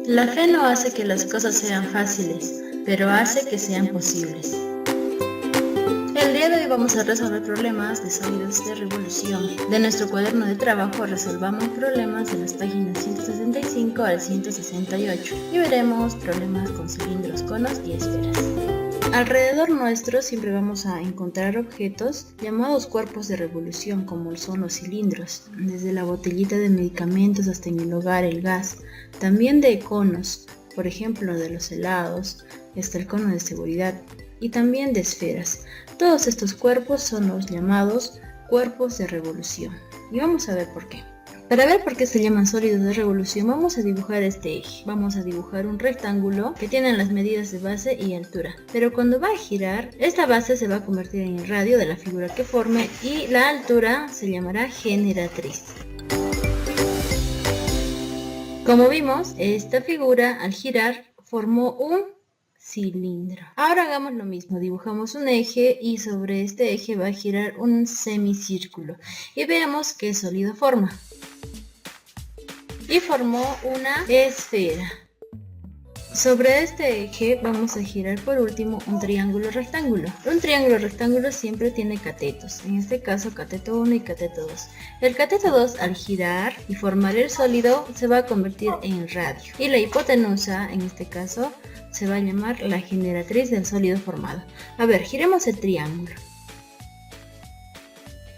La fe no hace que las cosas sean fáciles, pero hace que sean posibles. El día de hoy vamos a resolver problemas de sólidos de revolución. De nuestro cuaderno de trabajo resolvamos problemas de las páginas 165 al 168 y veremos problemas con cilindros, conos y esferas. Alrededor nuestro siempre vamos a encontrar objetos llamados cuerpos de revolución, como son los cilindros, desde la botellita de medicamentos hasta en el hogar el gas, también de conos, por ejemplo de los helados, hasta el cono de seguridad, y también de esferas. Todos estos cuerpos son los llamados cuerpos de revolución, y vamos a ver por qué. Para ver por qué se llaman sólidos de revolución, vamos a dibujar este eje. Vamos a dibujar un rectángulo que tiene las medidas de base y altura. Pero cuando va a girar, esta base se va a convertir en el radio de la figura que forme y la altura se llamará generatriz. Como vimos, esta figura al girar formó un cilindro. Ahora hagamos lo mismo, dibujamos un eje y sobre este eje va a girar un semicírculo. Y veamos qué sólido forma. Y formó una esfera. Sobre este eje vamos a girar por último un triángulo rectángulo. Un triángulo rectángulo siempre tiene catetos, en este caso cateto 1 y cateto 2. El cateto 2 al girar y formar el sólido se va a convertir en radio. Y la hipotenusa, en este caso, se va a llamar la generatriz del sólido formado. A ver, giremos el triángulo.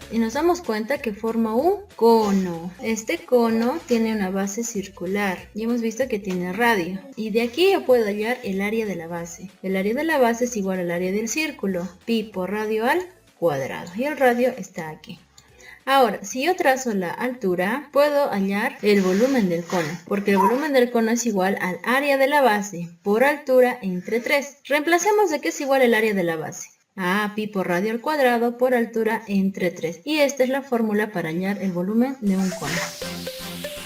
Y nos damos cuenta que forma un cono. Este cono tiene una base circular y hemos visto que tiene radio. Y de aquí yo puedo hallar el área de la base. El área de la base es igual al área del círculo, pi por radio al cuadrado. Y el radio está aquí. Ahora, si yo trazo la altura, puedo hallar el volumen del cono, porque el volumen del cono es igual al área de la base por altura entre 3. Reemplacemos de qué es igual el área de la base. Pi por radio al cuadrado por altura entre 3. Y esta es la fórmula para hallar el volumen de un cono.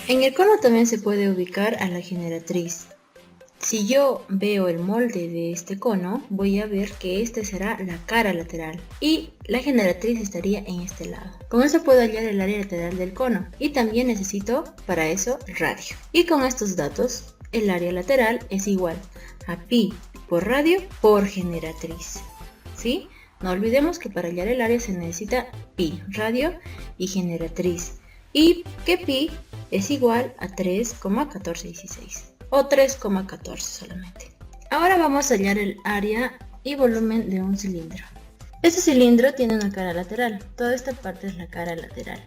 En el cono también se puede ubicar a la generatriz. Si yo veo el molde de este cono, voy a ver que este será la cara lateral y la generatriz estaría en este lado. Con eso puedo hallar el área lateral del cono y también necesito para eso radio. Y con estos datos, el área lateral es igual a pi por radio por generatriz. ¿Sí? No olvidemos que para hallar el área se necesita pi, radio y generatriz. Y que pi es igual a 3,1416 o 3,14 solamente. Ahora vamos a hallar el área y volumen de un cilindro. Este cilindro tiene una cara lateral. Toda esta parte es la cara lateral.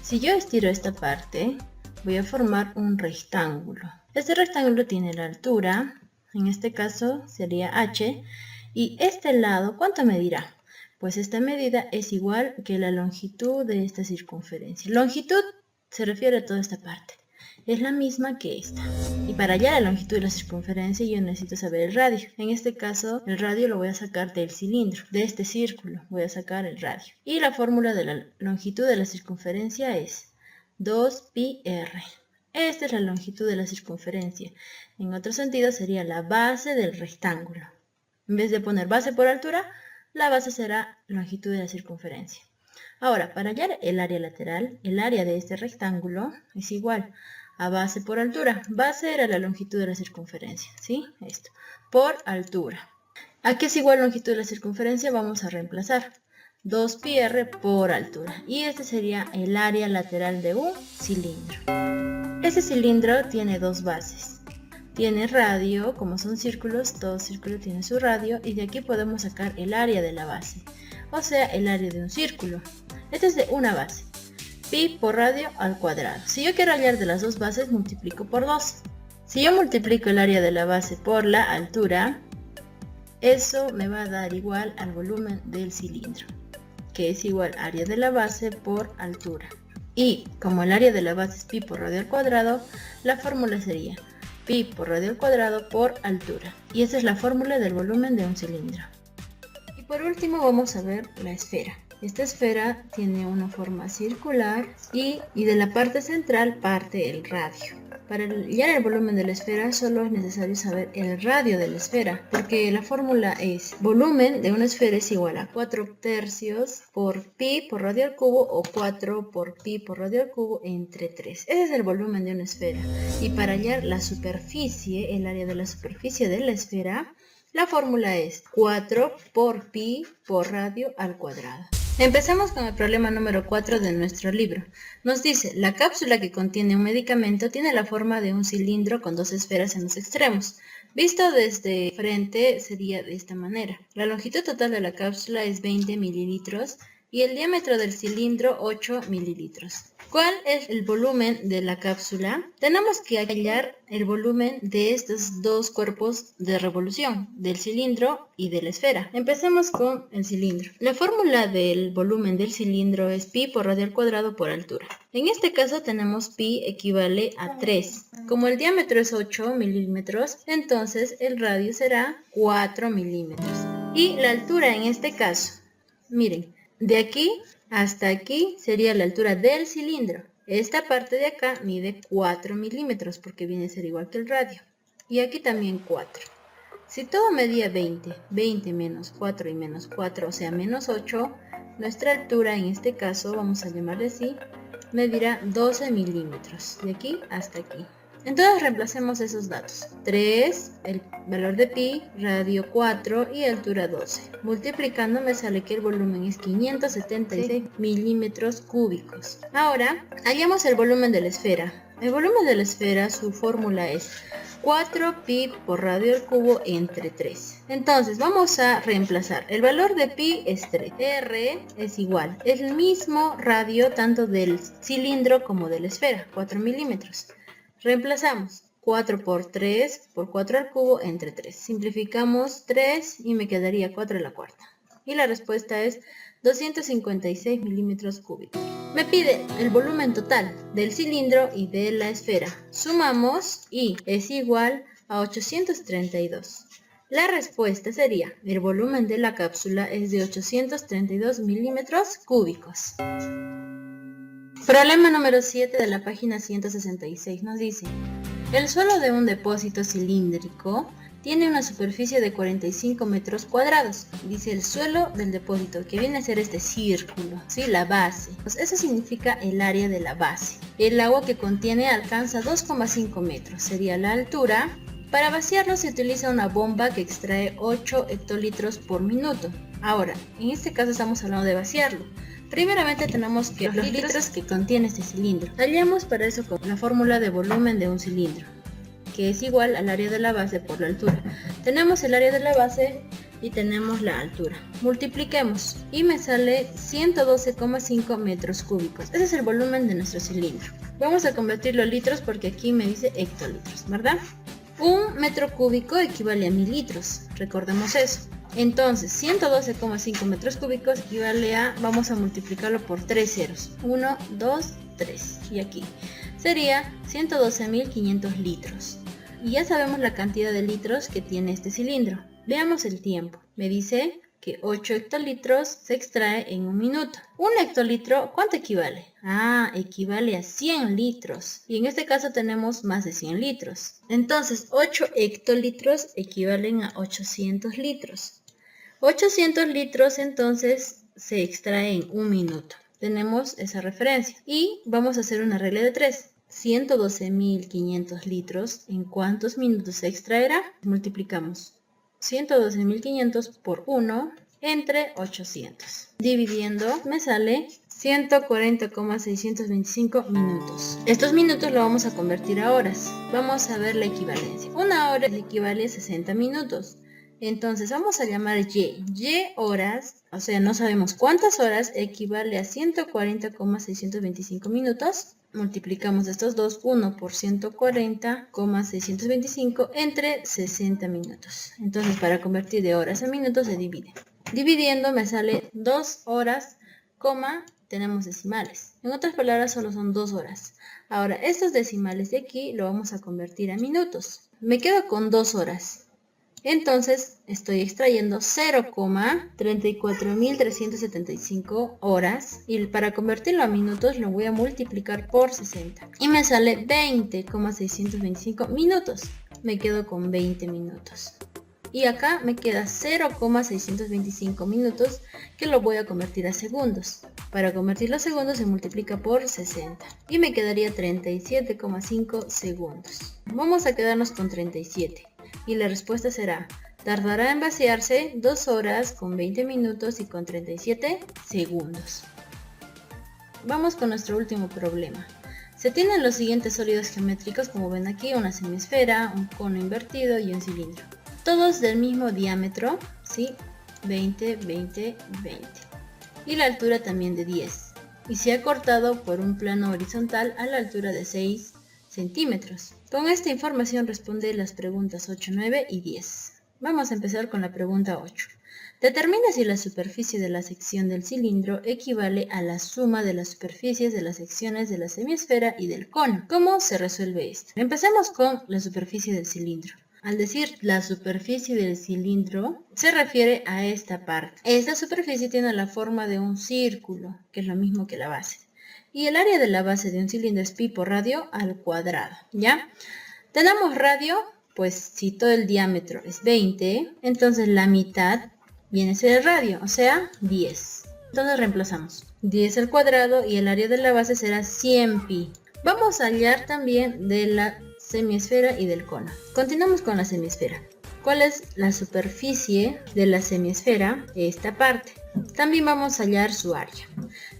Si yo estiro esta parte, voy a formar un rectángulo. Este rectángulo tiene la altura, en este caso sería h, y este lado, ¿cuánto medirá? Pues esta medida es igual que la longitud de esta circunferencia. Longitud se refiere a toda esta parte. Es la misma que esta. Y para hallar la longitud de la circunferencia yo necesito saber el radio. En este caso, el radio lo voy a sacar del cilindro, de este círculo. Voy a sacar el radio. Y la fórmula de la longitud de la circunferencia es 2πr. Esta es la longitud de la circunferencia. En otro sentido sería la base del rectángulo. En vez de poner base por altura, la base será longitud de la circunferencia. Ahora, para hallar el área lateral, el área de este rectángulo es igual a base por altura. Base era la longitud de la circunferencia, ¿sí? Esto, por altura. ¿A qué es igual longitud de la circunferencia? Vamos a reemplazar 2πr por altura. Y este sería el área lateral de un cilindro. Este cilindro tiene dos bases. Tiene radio, como son círculos, todo círculo tiene su radio y de aquí podemos sacar el área de la base, o sea, el área de un círculo. Este es de una base, pi por radio al cuadrado. Si yo quiero hallar de las dos bases, multiplico por 2. Si yo multiplico el área de la base por la altura, eso me va a dar igual al volumen del cilindro, que es igual área de la base por altura. Y como el área de la base es pi por radio al cuadrado, la fórmula sería pi por radio al cuadrado por altura. Y esa es la fórmula del volumen de un cilindro. Y por último vamos a ver la esfera. Esta esfera tiene una forma circular y de la parte central parte el radio. Para hallar el volumen de la esfera solo es necesario saber el radio de la esfera, porque la fórmula es volumen de una esfera es igual a 4/3 por pi por radio al cubo o 4 por pi por radio al cubo entre 3. Ese es el volumen de una esfera. Y para hallar la superficie, el área de la superficie de la esfera, la fórmula es 4 por pi por radio al cuadrado. Empecemos con el problema número 4 de nuestro libro. Nos dice, la cápsula que contiene un medicamento tiene la forma de un cilindro con dos esferas en los extremos. Visto desde frente sería de esta manera. La longitud total de la cápsula es 20 mililitros y el diámetro del cilindro 8 mililitros. ¿Cuál es el volumen de la cápsula? Tenemos que hallar el volumen de estos dos cuerpos de revolución, del cilindro y de la esfera. Empecemos con el cilindro. La fórmula del volumen del cilindro es pi por radio al cuadrado por altura. En este caso tenemos pi equivale a 3. Como el diámetro es 8 milímetros, entonces el radio será 4 milímetros. Y la altura en este caso, miren, de aquí hasta aquí sería la altura del cilindro. Esta parte de acá mide 4 milímetros porque viene a ser igual que el radio. Y aquí también 4. Si todo medía 20, 20 menos 4 y menos 4, o sea menos 8, nuestra altura en este caso, vamos a llamarle así, medirá 12 milímetros. De aquí hasta aquí. Entonces reemplacemos esos datos. 3, el valor de pi, radio 4 y altura 12. Multiplicando me sale que el volumen es 576 milímetros cúbicos. Ahora, hallamos el volumen de la esfera. El volumen de la esfera, su fórmula es 4 pi por radio al cubo entre 3. Entonces vamos a reemplazar. El valor de pi es 3. R es igual. Es el mismo radio tanto del cilindro como de la esfera, 4 milímetros. Reemplazamos 4 por 3 por 4 al cubo entre 3. Simplificamos 3 y me quedaría 4 a la cuarta. Y la respuesta es 256 milímetros cúbicos. Me pide el volumen total del cilindro y de la esfera. Sumamos y es igual a 832. La respuesta sería, el volumen de la cápsula es de 832 milímetros cúbicos. Problema número 7 de la página 166 nos dice, el suelo de un depósito cilíndrico tiene una superficie de 45 metros cuadrados. Dice el suelo del depósito, que viene a ser este círculo, ¿sí? La base. Pues eso significa el área de la base. El agua que contiene alcanza 2,5 metros, sería la altura. Para vaciarlo se utiliza una bomba que extrae 8 hectolitros por minuto. Ahora, en este caso estamos hablando de vaciarlo. Primeramente tenemos que los litros que contiene este cilindro. Hallamos para eso con la fórmula de volumen de un cilindro, que es igual al área de la base por la altura. Tenemos el área de la base y tenemos la altura. Multipliquemos y me sale 112,5 metros cúbicos. Ese es el volumen de nuestro cilindro. Vamos a convertirlo a litros porque aquí me dice hectolitros, ¿verdad? Un metro cúbico equivale a 1000 litros. Recordemos eso. Entonces, 112,5 metros cúbicos equivale a, vamos a multiplicarlo por 3 ceros. 1, 2, 3. Y aquí sería 112.500 litros. Y ya sabemos la cantidad de litros que tiene este cilindro. Veamos el tiempo. Me dice que 8 hectolitros se extrae en un minuto. Un hectolitro, ¿cuánto equivale? Equivale a 100 litros. Y en este caso tenemos más de 100 litros. Entonces, 8 hectolitros equivalen a 800 litros. 800 litros entonces se extrae en un minuto. Tenemos esa referencia. Y vamos a hacer una regla de 3. 112.500 litros, ¿en cuántos minutos se extraerá? Multiplicamos 112.500 por 1 entre 800. Dividiendo me sale 140,625 minutos. Estos minutos lo vamos a convertir a horas. Vamos a ver la equivalencia. Una hora equivale a 60 minutos. Entonces vamos a llamar Y. Y horas, o sea, no sabemos cuántas horas, equivale a 140,625 minutos. Multiplicamos estos dos, 1 por 140,625 entre 60 minutos. Entonces, para convertir de horas a minutos se divide. Dividiendo me sale 2 horas, tenemos decimales. En otras palabras, solo son 2 horas. Ahora, estos decimales de aquí lo vamos a convertir a minutos. Me quedo con 2 horas. Entonces estoy extrayendo 0,34375 horas y para convertirlo a minutos lo voy a multiplicar por 60 y me sale 20,625 minutos. Me quedo con 20 minutos. Y acá me queda 0,625 minutos que lo voy a convertir a segundos. Para convertirlo a segundos se multiplica por 60 y me quedaría 37,5 segundos. Vamos a quedarnos con 37 y la respuesta será: tardará en vaciarse 2 horas con 20 minutos y con 37 segundos. Vamos con nuestro último problema. Se tienen los siguientes sólidos geométricos, como ven aquí: una semiesfera, un cono invertido y un cilindro. Todos del mismo diámetro, ¿sí? 20, 20, 20. Y la altura también de 10. Y se ha cortado por un plano horizontal a la altura de 6 centímetros. Con esta información responde las preguntas 8, 9 y 10. Vamos a empezar con la pregunta 8. Determina si la superficie de la sección del cilindro equivale a la suma de las superficies de las secciones de la semiesfera y del cono. ¿Cómo se resuelve esto? Empecemos con la superficie del cilindro. Al decir la superficie del cilindro, se refiere a esta parte. Esta superficie tiene la forma de un círculo, que es lo mismo que la base. Y el área de la base de un cilindro es pi por radio al cuadrado, ¿ya? Tenemos radio, pues si todo el diámetro es 20, entonces la mitad viene a ser el radio, o sea, 10. Entonces reemplazamos 10 al cuadrado y el área de la base será 100 pi. Vamos a hallar también de la semiesfera y del cono. Continuamos con la semiesfera. ¿Cuál es la superficie de la semiesfera? Esta parte. También vamos a hallar su área.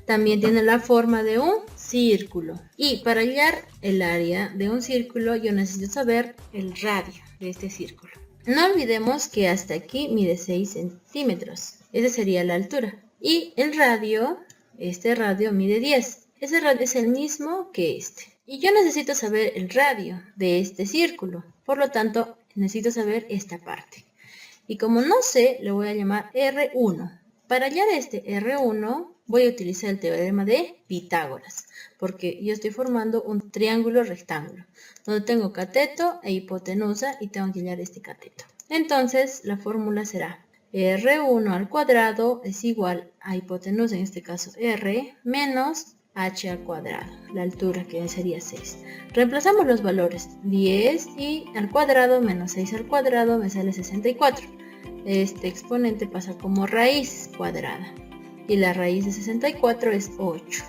También tiene la forma de un círculo. Y para hallar el área de un círculo yo necesito saber el radio de este círculo. No olvidemos que hasta aquí mide 6 centímetros. Esa sería la altura. Y el radio, este radio mide 10. Ese radio es el mismo que este. Y yo necesito saber el radio de este círculo. Por lo tanto, necesito saber esta parte. Y como no sé, le voy a llamar R1. Para hallar este R1, voy a utilizar el teorema de Pitágoras. Porque yo estoy formando un triángulo rectángulo, donde tengo cateto e hipotenusa y tengo que hallar este cateto. Entonces, la fórmula será R1 al cuadrado es igual a hipotenusa, en este caso R, menos h al cuadrado, la altura que sería 6. Reemplazamos los valores, 10 y al cuadrado menos 6 al cuadrado me sale 64. Este exponente pasa como raíz cuadrada y la raíz de 64 es 8.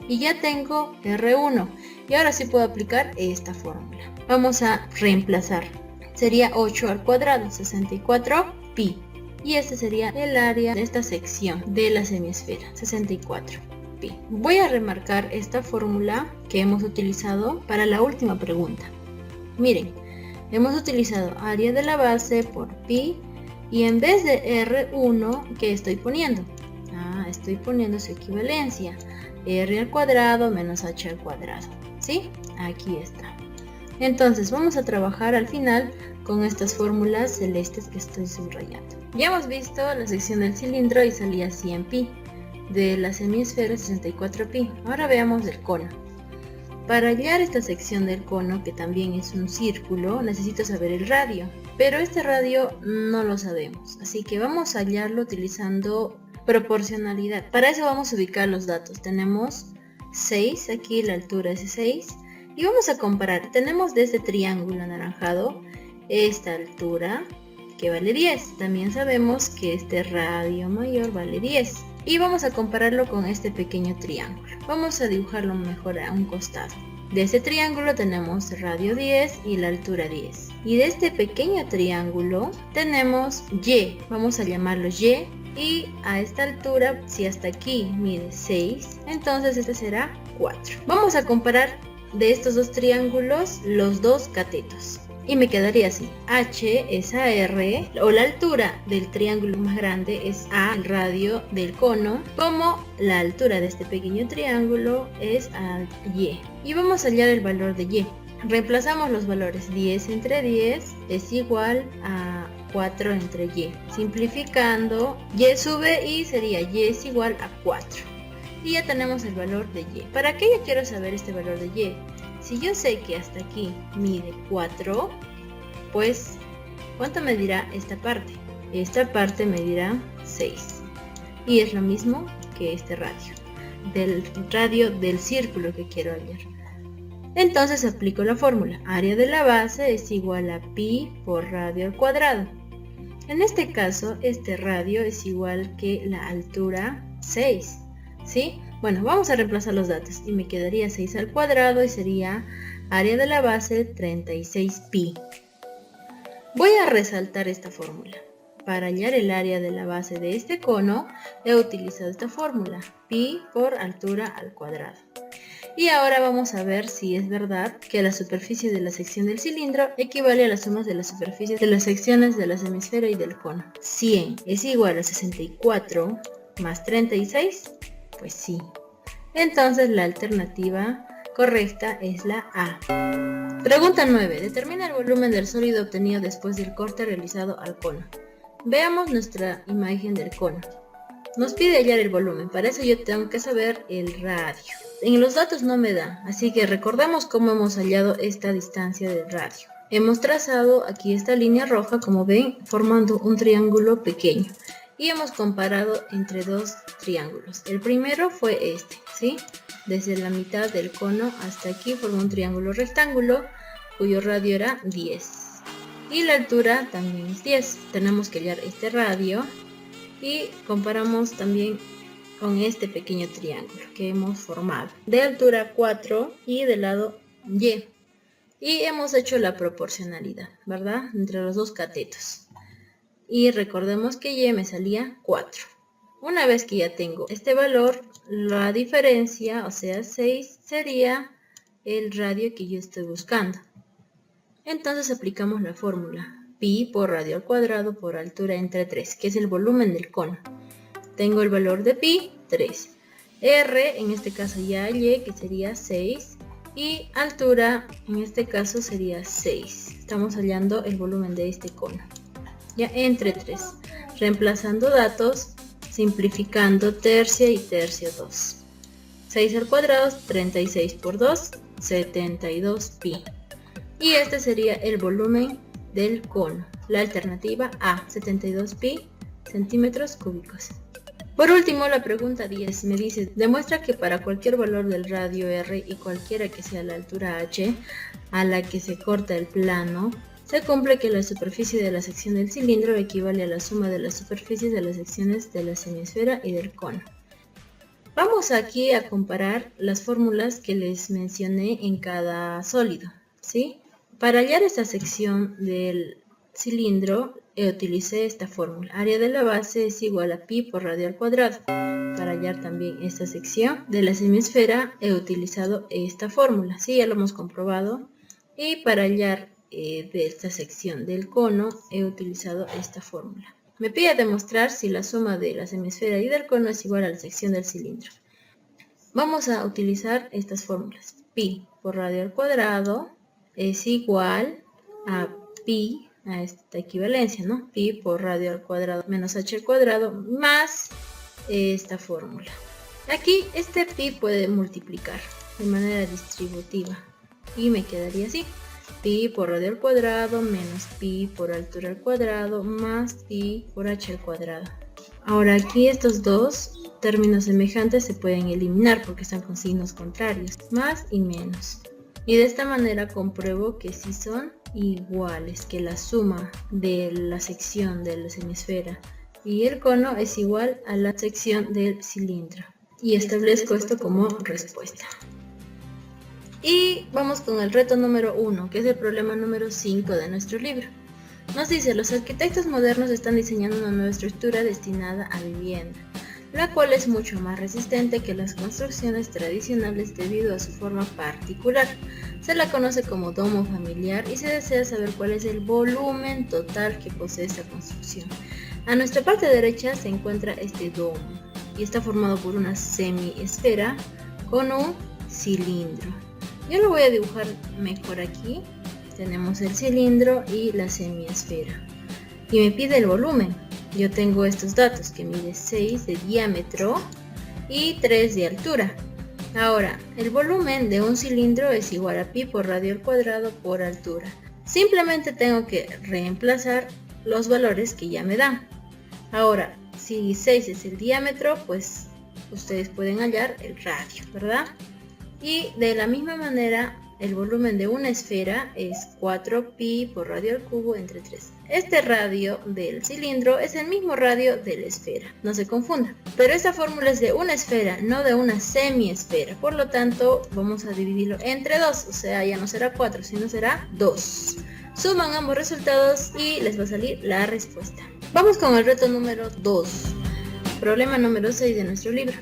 Y ya tengo R1 y ahora sí puedo aplicar esta fórmula. Vamos a reemplazar, sería 8 al cuadrado, 64 pi. Y este sería el área de esta sección de la semiesfera, 64. Voy a remarcar esta fórmula que hemos utilizado para la última pregunta. Miren, hemos utilizado área de la base por pi y en vez de R1, ¿qué estoy poniendo? Estoy poniendo su equivalencia, R al cuadrado menos H al cuadrado. ¿Sí? Aquí está. Entonces vamos a trabajar al final con estas fórmulas celestes que estoy subrayando. Ya hemos visto la sección del cilindro y salía 100 pi. De la semiesfera 64 pi. Ahora veamos del cono. Para hallar esta sección del cono, que también es un círculo, necesito saber el radio. Pero este radio no lo sabemos, así que vamos a hallarlo utilizando proporcionalidad. Para eso vamos a ubicar los datos. Tenemos 6, aquí la altura es 6. Y vamos a comparar. Tenemos de este triángulo anaranjado esta altura que vale 10. También sabemos que este radio mayor vale 10. Y vamos a compararlo con este pequeño triángulo. Vamos a dibujarlo mejor a un costado. De este triángulo tenemos radio 10 y la altura 10. Y de este pequeño triángulo tenemos Y. Vamos a llamarlo Y. Y a esta altura, si hasta aquí mide 6, entonces este será 4. Vamos a comparar de estos dos triángulos los dos catetos. Y me quedaría así, H es AR, o la altura del triángulo más grande es A, el radio del cono, como la altura de este pequeño triángulo es a Y. Y vamos a hallar el valor de Y. Reemplazamos los valores, 10 entre 10 es igual a 4 entre Y. Simplificando, Y sube y sería Y es igual a 4. Y ya tenemos el valor de Y. ¿Para qué yo quiero saber este valor de Y? Si yo sé que hasta aquí mide 4, pues ¿Cuánto medirá esta parte? Esta parte medirá 6. Y es lo mismo que este radio. Del radio del círculo que quiero hallar. Entonces aplico la fórmula. Área de la base es igual a pi por radio al cuadrado. En este caso, este radio es igual que la altura 6. ¿Sí? Bueno, vamos a reemplazar los datos. Y me quedaría 6 al cuadrado y sería área de la base 36 pi. Voy a resaltar esta fórmula. Para hallar el área de la base de este cono, he utilizado esta fórmula. Pi por altura al cuadrado. Y ahora vamos a ver si es verdad que la superficie de la sección del cilindro equivale a las sumas de las superficies de las secciones de la semisfera y del cono. 100 es igual a 64 más 36, pues sí. Entonces la alternativa correcta es la A. Pregunta 9. Determina el volumen del sólido obtenido después del corte realizado al cono. Veamos nuestra imagen del cono. Nos pide hallar el volumen, para eso yo tengo que saber el radio. En los datos no me da, así que recordemos cómo hemos hallado esta distancia del radio. Hemos trazado aquí esta línea roja, como ven, formando un triángulo pequeño. Y hemos comparado entre dos triángulos. El primero fue este, ¿sí? Desde la mitad del cono hasta aquí formó un triángulo rectángulo, cuyo radio era 10. Y la altura también es 10. Tenemos que hallar este radio. Y comparamos también con este pequeño triángulo que hemos formado. De altura 4 y de lado Y. Y hemos hecho la proporcionalidad, ¿verdad? Entre los dos catetos. Y recordemos que Y me salía 4. Una vez que ya tengo este valor, la diferencia, o sea 6, sería el radio que yo estoy buscando. Entonces aplicamos la fórmula. Pi por radio al cuadrado por altura entre 3, que es el volumen del cono. Tengo el valor de pi, 3. R, en este caso ya hallé, que sería 6. Y altura, en este caso sería 6. Estamos hallando el volumen de este cono. Ya entre 3. Reemplazando datos, simplificando tercia y tercio 2. 6 al cuadrado, 36 por 2, 72 pi. Y este sería el volumen del cono. La alternativa A, 72 pi centímetros cúbicos. Por último, la pregunta 10 me dice, demuestra que para cualquier valor del radio R y cualquiera que sea la altura H a la que se corta el plano, se cumple que la superficie de la sección del cilindro equivale a la suma de las superficies de las secciones de la semisfera y del cono. Vamos aquí a comparar las fórmulas que les mencioné en cada sólido, ¿sí? Para hallar esta sección del cilindro, utilicé esta fórmula. Área de la base es igual a pi por radio al cuadrado. Para hallar también esta sección de la semisfera, he utilizado esta fórmula. Sí, ya lo hemos comprobado. Y para hallar de esta sección del cono, he utilizado esta fórmula. Me pide demostrar si la suma de la semisfera y del cono es igual a la sección del cilindro. Vamos a utilizar estas fórmulas. Pi por radio al cuadrado es igual a pi, a esta equivalencia, ¿no? Pi por radio al cuadrado menos h al cuadrado más esta fórmula. Aquí este pi puede multiplicar de manera distributiva y me quedaría así. Pi por radio al cuadrado menos pi por altura al cuadrado más pi por h al cuadrado. Ahora aquí estos dos términos semejantes se pueden eliminar porque están con signos contrarios, más y menos. Y de esta manera compruebo que sí son iguales, que la suma de la sección de la semisfera y el cono es igual a la sección del cilindro. Y establezco esto como respuesta. Y vamos con el reto número 1, que es el problema número 5 de nuestro libro. Nos dice, los arquitectos modernos están diseñando una nueva estructura destinada a vivienda, la cual es mucho más resistente que las construcciones tradicionales debido a su forma particular. Se la conoce como domo familiar y se desea saber cuál es el volumen total que posee esta construcción. A nuestra parte derecha se encuentra este domo y está formado por una semiesfera con un cilindro. Yo lo voy a dibujar mejor aquí. Tenemos el cilindro y la semiesfera. Y me pide el volumen. Yo tengo estos datos que mide 6 de diámetro y 3 de altura. Ahora, el volumen de un cilindro es igual a pi por radio al cuadrado por altura. Simplemente tengo que reemplazar los valores que ya me dan. Ahora, si 6 es el diámetro, pues ustedes pueden hallar el radio, ¿verdad? Y de la misma manera, el volumen de una esfera es 4pi por radio al cubo entre 3. Este radio del cilindro es el mismo radio de la esfera, no se confunda. Pero esta fórmula es de una esfera, no de una semiesfera. Por lo tanto, vamos a dividirlo entre 2, o sea, ya no será 4, sino será 2. Suman ambos resultados y les va a salir la respuesta. Vamos con el reto número 2. Problema número 6 de nuestro libro.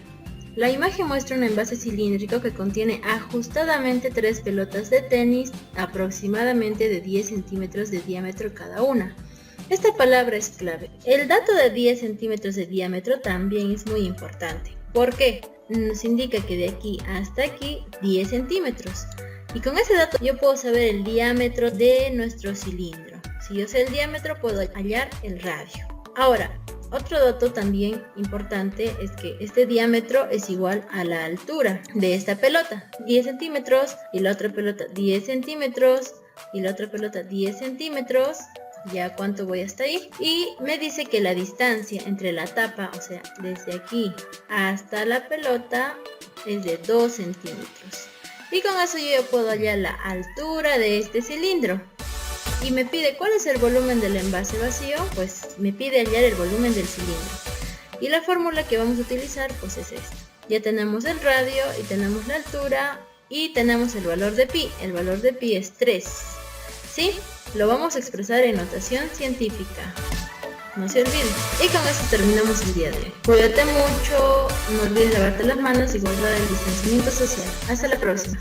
La imagen muestra un envase cilíndrico que contiene ajustadamente 3 pelotas de tenis aproximadamente de 10 centímetros de diámetro cada una. Esta palabra es clave. El dato de 10 centímetros de diámetro también es muy importante. ¿Por qué? Nos indica que de aquí hasta aquí 10 centímetros. Y con ese dato yo puedo saber el diámetro de nuestro cilindro. Si yo sé el diámetro puedo hallar el radio. Ahora, otro dato también importante es que este diámetro es igual a la altura de esta pelota, 10 centímetros, y la otra pelota 10 centímetros, y la otra pelota 10 centímetros, ya cuánto voy hasta ahí, y me dice que la distancia entre la tapa, o sea, desde aquí hasta la pelota, es de 2 centímetros. Y con eso yo puedo hallar la altura de este cilindro. Y me pide cuál es el volumen del envase vacío, pues me pide hallar el volumen del cilindro. Y la fórmula que vamos a utilizar pues es esta. Ya tenemos el radio y tenemos la altura y tenemos el valor de pi. El valor de pi es 3. ¿Sí? Lo vamos a expresar en notación científica. No se olviden. Y con eso terminamos el día de hoy. Cuídate mucho, no olvides lavarte las manos y guardar el distanciamiento social. Hasta la próxima.